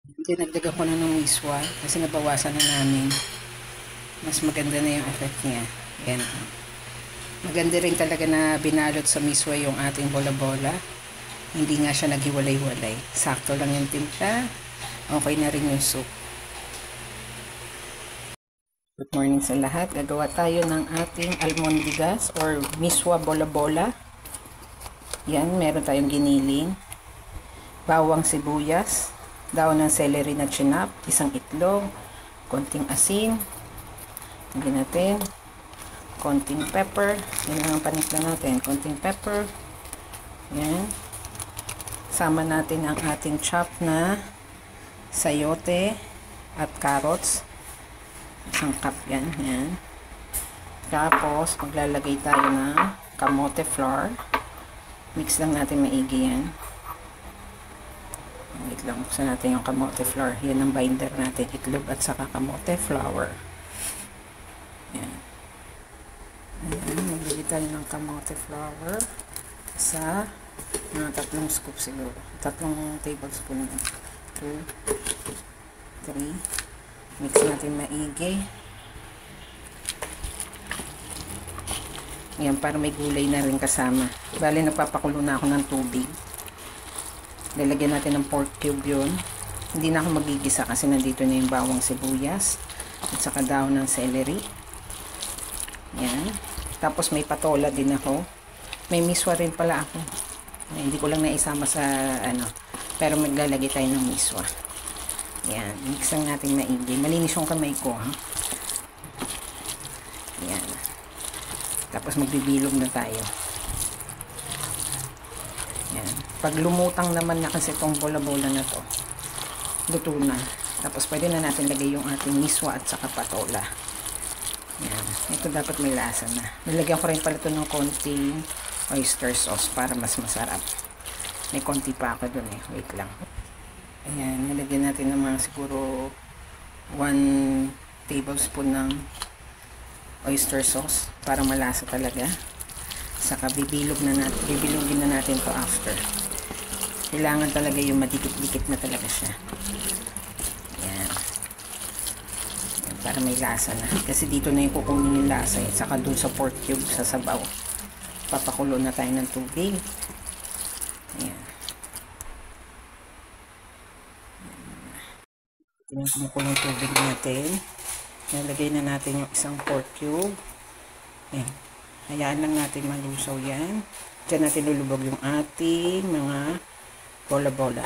Dinagdagan ko na ng miswa kasi nabawasan na namin. Mas maganda na yung effect niya. Yan. Maganda rin talaga na binalot sa miswa yung ating bola-bola. Hindi nga siya naghiwalay-walay. Sakto lang yung timpla. Okay na rin yung soup. Good morning sa lahat. Gagawa tayo ng ating almondigas or miswa bola-bola. Yan, meron tayong giniling, bawang sibuyas, daon ng celery na chinap, isang itlog, konting asin, lagyan natin, konting pepper, yan lang ang panimpla natin, konting pepper, yan, sama natin ang ating chop na sayote at carrots, isang cup yan, yan. Tapos maglalagay tayo ng kamote flour, mix lang natin maigi yan. Wait lang, buksan natin yung kamote flour. Yan ang binder natin, itlog at saka kamote flour. Yan. Ayan, maglagay tayo ng kamote flour sa mga 3 scoop siguro. 3 tablespoon. 2, 3. Mix natin maigi. Yan, para may gulay na rin kasama. Bali, nagpapakulo na ako ng tubig. Lalagyan natin ng pork cube yun. Hindi na ako magigisa kasi nandito na yung bawang sibuyas at saka daon ng celery. Yan. Tapos may patola din ako. May miswa rin pala ako. Hindi ko lang naisama sa ano. Pero maglalagay tayo ng miswa. Yan. Mix lang natin maigi. Malinis yung kamay ko, ha. Yan. Tapos magbibilog na tayo. Yan. Pag lumutang naman na kasi itong bola-bola na to, luto na. Tapos pwede na natin lagay yung ating miswa at saka patola. Yan. Ito dapat may lasa na. Nilagyan ko rin pala ito ng konting oyster sauce para mas masarap. May konti pa ako dun eh. Wait lang. Ayan. Nilagyan natin ng mga siguro 1 tablespoon ng oyster sauce para malasa talaga. Saka bibilogin na natin to after. Kailangan talaga yung madikit-dikit na talaga siya. Yan. Yan, para may lasa na. Kasi dito na yung kukunin yung lasa eh. Saka dun sa pork cube sa sabaw. Papakulo na tayo ng tubig. Ayan. Ito yung kumukulong tubig natin. Nalagay na natin yung isang pork cube. Ayan. Hayaan lang natin malusaw yan. Diyan natin lulubog yung ating mga bola-bola.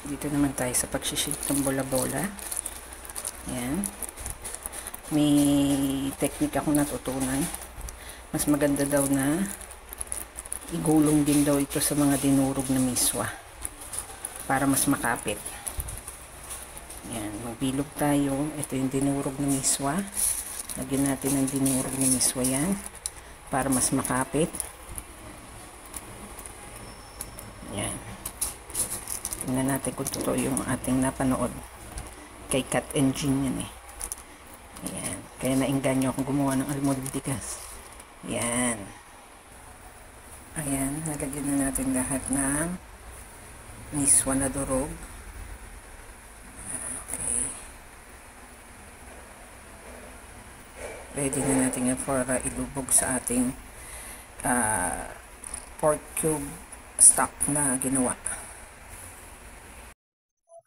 Dito naman tayo sa pagsishake ng bola-bola. Ayan. May technique akong natutunan. Mas maganda daw na igulong din daw ito sa mga dinurog na miswa. Para mas makapit. Ayan. Magbilog tayo. Ito yung dinurog na miswa. Lagyan natin ng dinurog na miswa yan. Para mas makapit. Yan. Tingnan natin kung totoo yung ating napanood. Kay Kat and Jean yan eh. Ayan. Kaya nainganyo akong gumawa ng almondigas. Yan. Ayan. Nalagyan na natin lahat ng miswa na durog. Okay. Ready na natin yan para ilubog sa ating pork cube stock na ginawa.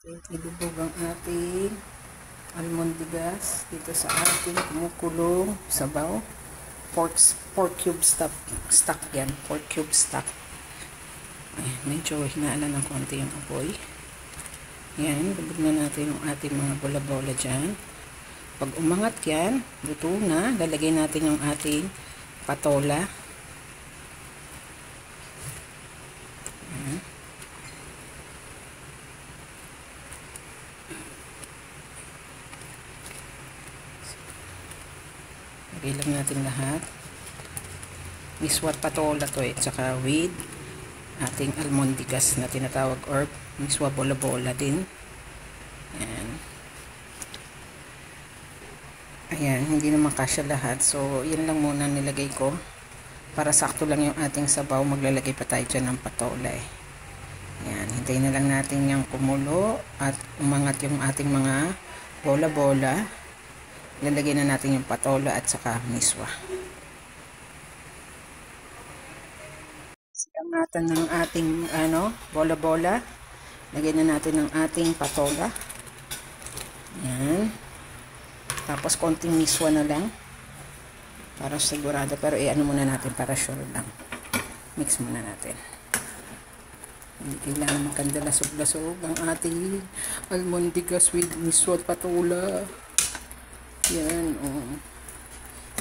Ilubog ang ating almondigas dito sa ating kumukulong sabaw. Pork cube stock yan. Pork cube stock. Ayan, medyo hinaalan ng konti yung apoy. Yan. Ilubog na natin yung ating mga bola-bola dyan. Pag umangat yan, luto na, lalagay natin yung ating patola. Lagay lang natin lahat. Miswa at patola to eh, tsaka with ating almondigas na tinatawag or miswa bola-bola din. Yan. Ayan, hindi naman kasya lahat. So, yan lang muna nilagay ko. Para sakto lang yung ating sabaw, maglalagay pa tayo dyan ng patola eh. Yan, hintayin na lang natin yung kumulo at umangat yung ating mga bola-bola. Lalagay na natin yung patola at saka miswa. Ingatan ng ating bola-bola. Lagyan na natin ng ating patola. Yan. Tapos konting miswa na lang. Para sigurado. Pero ano muna natin para sure lang. Mix muna natin. Hindi kailangan magkanda lasog-lasog ang ating almondigas with miswa at patola. Yan, oh.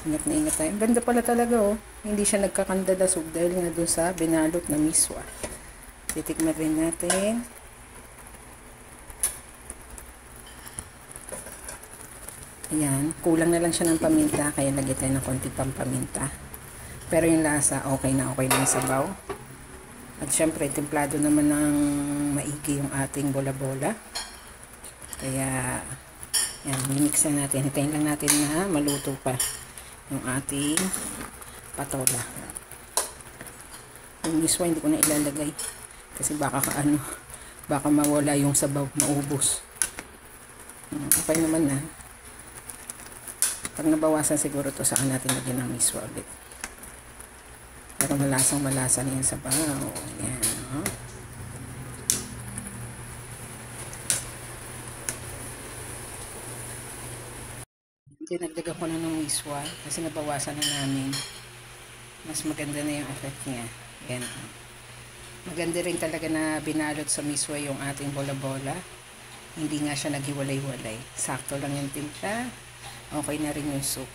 Ingat na ingat tayo. Ganda pala talaga, oh. Hindi siya nagkakanda lasog dahil nga doon sa binalot na miswa. Titikman rin natin. Ayan, kulang na lang siya ng paminta, kaya lagyan tayo ng konti pang paminta. Pero yung lasa, okay na yung sabaw. At syempre, templado naman ng maigi yung ating bola-bola. Kaya, yan, mimix na natin. Hintayin lang natin na maluto pa yung ating patola. Yung miswa, hindi ko na ilalagay. Kasi baka mawala yung sabaw, maubos. Okay naman na. Pag nabawasan siguro to, saan natin lagyan ng miswa ulit. Pero malasa na yung sabaw. Ayan, oh. Dinagdagan ko na ng miswa kasi nabawasan na namin. Mas maganda na yung effect niya. Ayan, oh. Maganda rin talaga na binalot sa miswa yung ating bola-bola. Hindi nga siya naghiwalay-walay. Sakto lang yung timpla. Okay na rin yung soup.